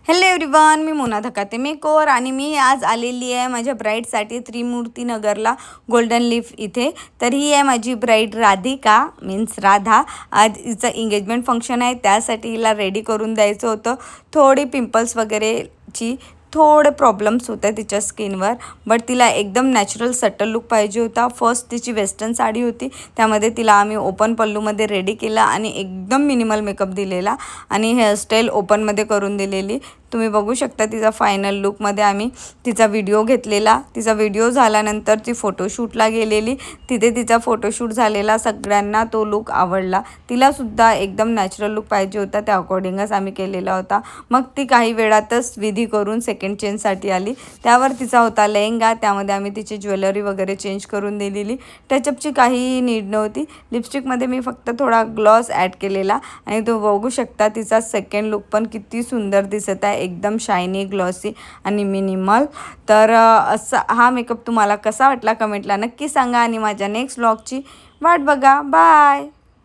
Hello everyone, मी Mona Dhakate makeover आणि मी आज आलेली आहे माझ्या ब्राईडसाठी त्रिमूर्ती नगरला गोल्डन लीफ इथे. तर ही आहे माझी ब्राईड राधिका मीन्स राधा. आज हिचं एंगेजमेंट फंक्शन आहे, त्यासाठी हिला रेडी करून द्यायचं होतं. थोडी पिंपल्स वगैरेची थोडे प्रॉब्लेम्स होत्या तिच्या स्किनवर, बट तिला एकदम नॅचरल सटल लुक पाहिजे होता. फर्स्ट तिची वेस्टर्न साडी होती, त्यामध्ये तिला आम्ही ओपन पल्लूमध्ये रेडी केला आणि एकदम मिनिमल मेकअप दिलेला आणि हेअरस्टाईल ओपनमध्ये करून दिलेली. तुम्ही बघू शकता तिचा फायनल लुकमध्ये आम्ही तिचा व्हिडिओ घेतलेला. तिचा व्हिडिओ झाल्यानंतर ती फोटोशूटला गेलेली. तिथे तिचा फोटोशूट झालेला, सगळ्यांना तो लुक आवडला. तिलासुद्धा एकदम नॅचरल लुक पाहिजे होता, त्या अकॉर्डिंगच आम्ही केलेला होता. मग ती काही वेळातच विधी करून सेकंड चेंजसाठी आली. त्यावर तिचा होता लेहंगा, त्यामध्ये आम्ही तिची ज्वेलरी वगैरे चेंज करून दिलेली. टचअपची काही नीड नव्हती. लिपस्टिकमध्ये मी फक्त थोडा ग्लॉस ॲड केलेला आणि तो बघू शकता तिचा सेकंड लुक पण किती सुंदर दिसत आहे, एकदम शायनी, ग्लॉसी आणि मिनिमल. तर असा हा मेकअप तुम्हाला कसा वाटला कमेंटला नक्की सांगा आणि माझ्या नेक्स्ट व्लॉगची वाट बघा. बाय.